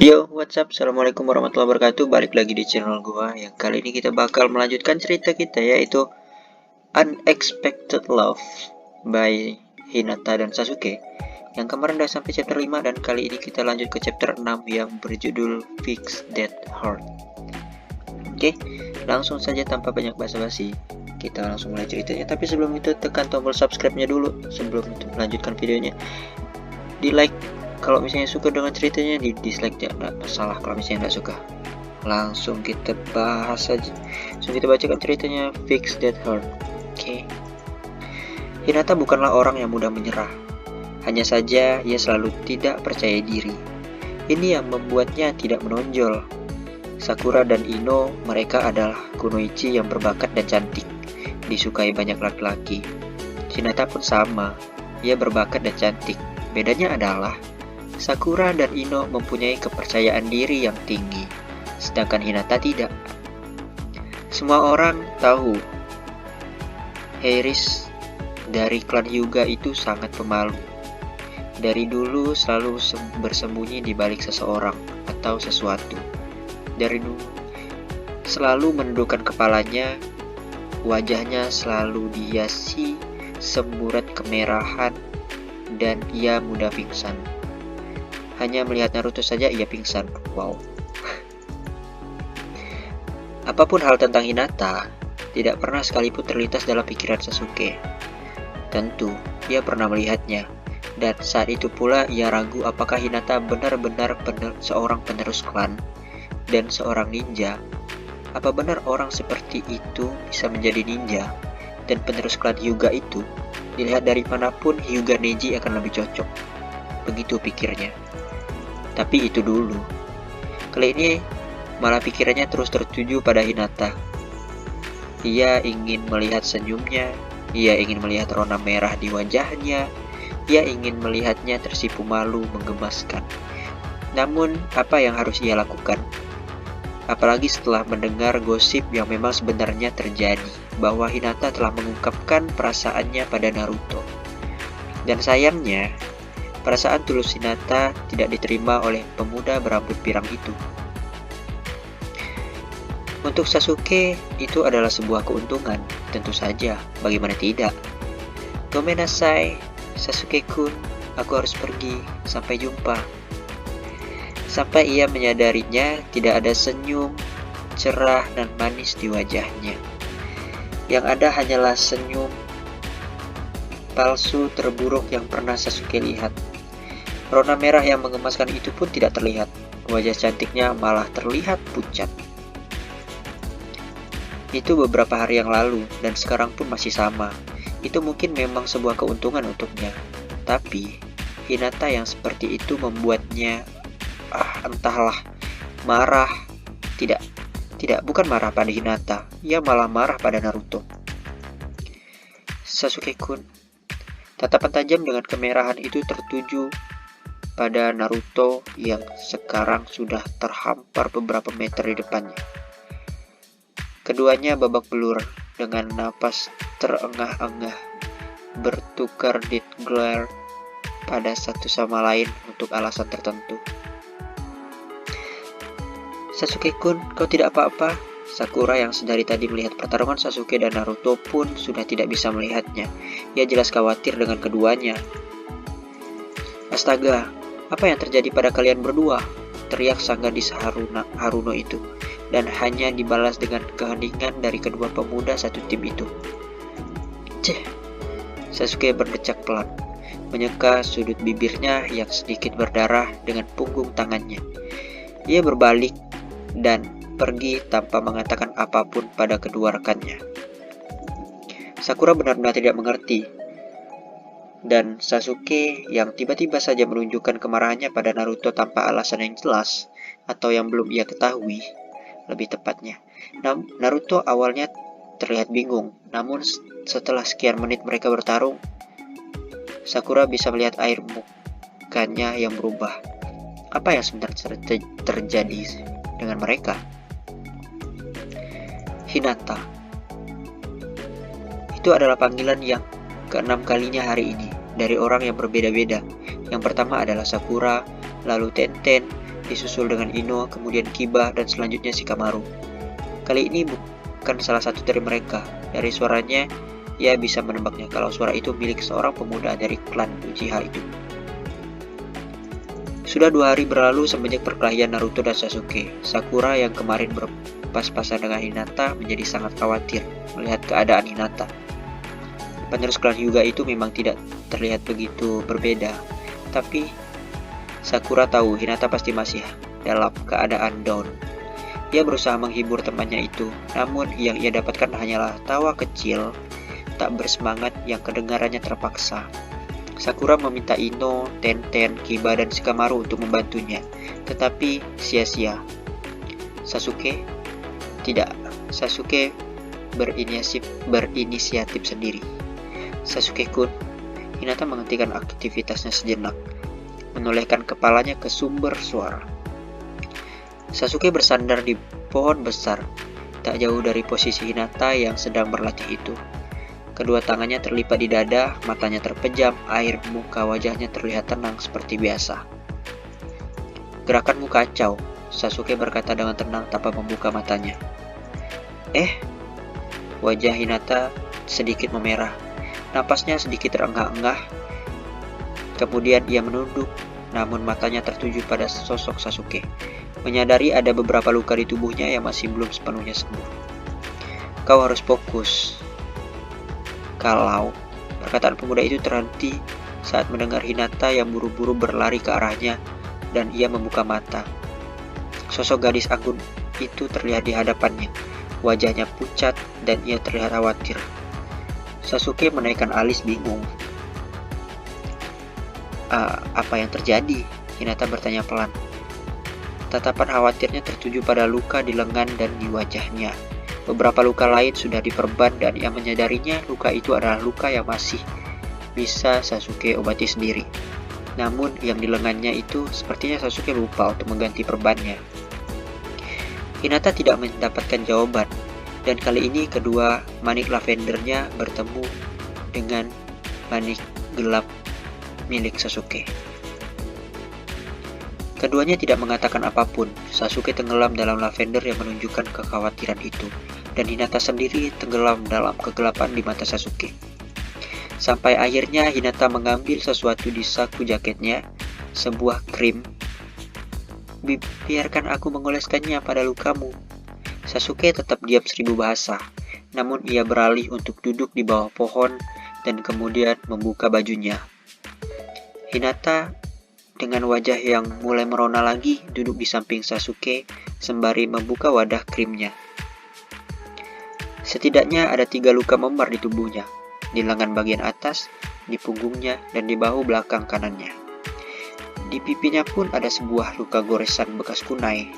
Yo, what's up? Assalamualaikum warahmatullahi wabarakatuh. Balik lagi di channel gua. Yang kali ini kita bakal melanjutkan cerita kita, yaitu Unexpected Love by Hinata dan Sasuke. Yang kemarin udah sampai chapter 5 dan kali ini kita lanjut ke chapter 6 yang berjudul Fix That Heart. Oke, langsung saja tanpa banyak basa-basi. Kita langsung mulai ceritanya. Tapi sebelum itu tekan tombol subscribe-nya dulu sebelum itu melanjutkan videonya. Di like kalau misalnya suka dengan ceritanya, di dislike ya nggak masalah kalau misalnya nggak suka. Langsung kita bahas aja, langsung kita bacakan ceritanya Fix That Heart. Oke. Hinata bukanlah orang yang mudah menyerah, hanya saja ia selalu tidak percaya diri. Ini yang membuatnya tidak menonjol. Sakura dan Ino, mereka adalah kunoichi yang berbakat dan cantik, disukai banyak laki-laki. Hinata pun sama, ia berbakat dan cantik. Bedanya adalah Sakura dan Ino mempunyai kepercayaan diri yang tinggi, sedangkan Hinata tidak. Semua orang tahu Heiris dari klan Hyuga itu sangat pemalu. Dari dulu selalu bersembunyi di balik seseorang atau sesuatu. Dari dulu selalu menundukkan kepalanya, wajahnya selalu dihiasi semburat kemerahan dan ia mudah pingsan. Hanya melihat Naruto saja ia pingsan. Wow. Apapun hal tentang Hinata tidak pernah sekalipun terlintas dalam pikiran Sasuke. Tentu ia pernah melihatnya, dan saat itu pula ia ragu apakah Hinata benar-benar seorang penerus klan dan seorang ninja. Apa benar orang seperti itu bisa menjadi ninja dan penerus klan Hyuga itu? Dilihat dari manapun, Hyuga Neji akan lebih cocok. Begitu pikirnya. Tapi itu dulu. Kali ini malah pikirannya terus tertuju pada Hinata. Ia ingin melihat senyumnya, ia ingin melihat rona merah di wajahnya, ia ingin melihatnya tersipu malu menggemaskan. Namun, apa yang harus ia lakukan? Apalagi setelah mendengar gosip yang memang sebenarnya terjadi, bahwa Hinata telah mengungkapkan perasaannya pada Naruto. Dan sayangnya, perasaan tulus Hinata tidak diterima oleh pemuda berambut pirang itu. Untuk Sasuke, itu adalah sebuah keuntungan, tentu saja, bagaimana tidak. Gomenasai, Sasuke-kun, aku harus pergi, sampai jumpa. Sampai ia menyadarinya tidak ada senyum, cerah dan manis di wajahnya. Yang ada hanyalah senyum palsu terburuk yang pernah Sasuke lihat. Rona merah yang mengemaskan itu pun tidak terlihat. Wajah cantiknya malah terlihat pucat. Itu beberapa hari yang lalu, dan sekarang pun masih sama. Itu mungkin memang sebuah keuntungan untuknya. Tapi, Hinata yang seperti itu membuatnya, entahlah, marah. Tidak, bukan marah pada Hinata. Ia malah marah pada Naruto. Sasuke-kun, tatapan tajam dengan kemerahan itu tertuju pada Naruto yang sekarang sudah terhampar beberapa meter di depannya. Keduanya babak belur dengan napas terengah-engah, bertukar death glare pada satu sama lain untuk alasan tertentu. Sasuke-kun, kau tidak apa-apa? Sakura yang sedari tadi melihat pertarungan Sasuke dan Naruto pun sudah tidak bisa melihatnya. Ia jelas khawatir dengan keduanya. Astaga, apa yang terjadi pada kalian berdua? Teriak sang gadis Haruno itu, dan hanya dibalas dengan keheningan dari kedua pemuda satu tim itu. Ceh, Sasuke berdecak pelan, menyeka sudut bibirnya yang sedikit berdarah dengan punggung tangannya. Ia berbalik dan pergi tanpa mengatakan apapun pada kedua rekannya. Sakura benar-benar tidak mengerti. Dan Sasuke yang tiba-tiba saja menunjukkan kemarahannya pada Naruto tanpa alasan yang jelas, atau yang belum ia ketahui, lebih tepatnya. Naruto awalnya terlihat bingung, namun setelah sekian menit mereka bertarung, Sakura bisa melihat air mukanya yang berubah. Apa yang sebenarnya terjadi dengan mereka? Hinata. Itu adalah panggilan yang ke-6 kalinya hari ini, dari orang yang berbeda-beda. Yang pertama adalah Sakura, lalu Tenten, disusul dengan Ino, kemudian Kiba, dan selanjutnya Shikamaru. Kali ini bukan salah satu dari mereka. Dari suaranya, ia bisa menebaknya kalau suara itu milik seorang pemuda dari klan Uchiha itu. Sudah 2 hari berlalu semenjak perkelahian Naruto dan Sasuke. Sakura yang kemarin berpas-pasan dengan Hinata menjadi sangat khawatir melihat keadaan Hinata. Penerus klan Hyuga itu memang tidak terlihat begitu berbeda, tapi Sakura tahu Hinata pasti masih dalam keadaan down. Ia berusaha menghibur temannya itu, namun yang ia dapatkan hanyalah tawa kecil tak bersemangat yang kedengarannya terpaksa. Sakura meminta Ino, Tenten, Kiba, dan Shikamaru untuk membantunya, tetapi sia-sia. Sasuke? Tidak, Sasuke berinisiatif sendiri. Sasuke-kun, Hinata menghentikan aktivitasnya sejenak, menolehkan kepalanya ke sumber suara. Sasuke bersandar di pohon besar, tak jauh dari posisi Hinata yang sedang berlatih itu. Kedua tangannya terlipat di dada, matanya terpejam, air muka wajahnya terlihat tenang seperti biasa. Gerakanmu kacau, Sasuke berkata dengan tenang tanpa membuka matanya. Wajah Hinata sedikit memerah, napasnya sedikit terengah-engah. Kemudian ia menunduk, namun matanya tertuju pada sosok Sasuke, menyadari ada beberapa luka di tubuhnya yang masih belum sepenuhnya sembuh. Kau harus fokus. Kalau perkataan pemuda itu terhenti saat mendengar Hinata yang buru-buru berlari ke arahnya dan ia membuka mata. Sosok gadis anggun itu terlihat di hadapannya. Wajahnya pucat dan ia terlihat khawatir. Sasuke menaikkan alis bingung. Apa yang terjadi? Hinata bertanya pelan. Tatapan khawatirnya tertuju pada luka di lengan dan di wajahnya. Beberapa luka lain sudah diperban dan ia menyadarinya luka itu adalah luka yang masih bisa Sasuke obati sendiri. Namun yang di lengannya itu sepertinya Sasuke lupa untuk mengganti perbannya. Hinata tidak mendapatkan jawaban, dan kali ini kedua manik lavendernya bertemu dengan manik gelap milik Sasuke. Keduanya tidak mengatakan apapun. Sasuke tenggelam dalam lavender yang menunjukkan kekhawatiran itu, dan Hinata sendiri tenggelam dalam kegelapan di mata Sasuke. Sampai akhirnya Hinata mengambil sesuatu di saku jaketnya, sebuah krim. Biarkan aku mengoleskannya pada lukamu. Sasuke tetap diam 1000 bahasa, namun ia beralih untuk duduk di bawah pohon dan kemudian membuka bajunya. Hinata dengan wajah yang mulai merona lagi duduk di samping Sasuke sembari membuka wadah krimnya. Setidaknya ada 3 luka memar di tubuhnya, di lengan bagian atas, di punggungnya, dan di bahu belakang kanannya. Di pipinya pun ada sebuah luka goresan bekas kunai.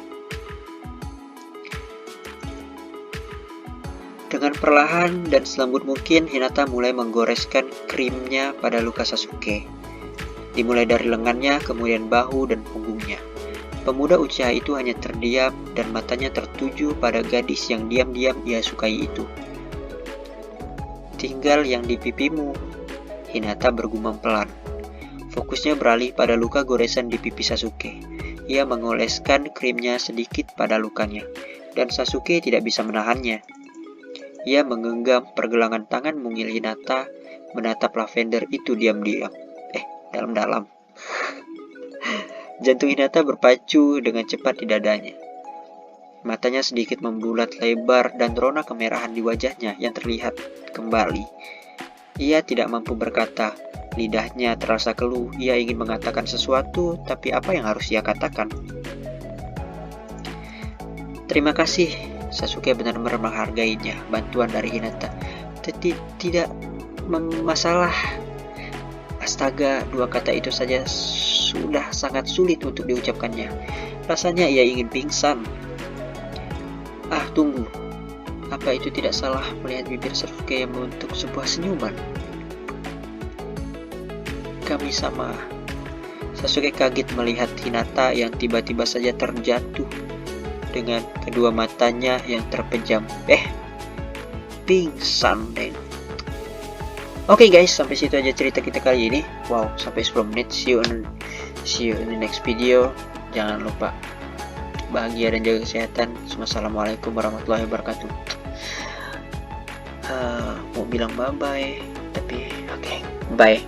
Dengan perlahan dan selembut mungkin, Hinata mulai menggoreskan krimnya pada luka Sasuke. Dimulai dari lengannya, kemudian bahu dan punggungnya. Pemuda Uchiha itu hanya terdiam dan matanya tertuju pada gadis yang diam-diam ia sukai itu. Tinggal yang di pipimu, Hinata bergumam pelan. Fokusnya beralih pada luka goresan di pipi Sasuke. Ia mengoleskan krimnya sedikit pada lukanya, dan Sasuke tidak bisa menahannya. Ia menggenggam pergelangan tangan mungil Hinata, menatap lavender itu diam-diam. Dalam-dalam. Jantung Hinata berpacu dengan cepat di dadanya. Matanya sedikit membulat lebar dan rona kemerahan di wajahnya yang terlihat kembali. Ia tidak mampu berkata, lidahnya terasa keluh. Ia ingin mengatakan sesuatu, tapi apa yang harus ia katakan? Terima kasih, Sasuke benar-benar menghargainya, bantuan dari Hinata. Tidak masalah. Astaga, 2 kata itu saja sudah sangat sulit untuk diucapkannya. Rasanya ia ingin pingsan. Tunggu. Apa itu tidak salah melihat bibir Sasuke yang membentuk sebuah senyuman? Kami sama. Sasuke kaget melihat Hinata yang tiba-tiba saja terjatuh dengan kedua matanya yang terpejam. Pingsan deh. Oke guys, sampai situ aja cerita kita kali ini. Wow, sampai 10 menit. See you in the next video. Jangan lupa bahagia dan jaga kesehatan. Wassalamualaikum warahmatullahi wabarakatuh. Mau bilang bye bye, tapi oke, bye.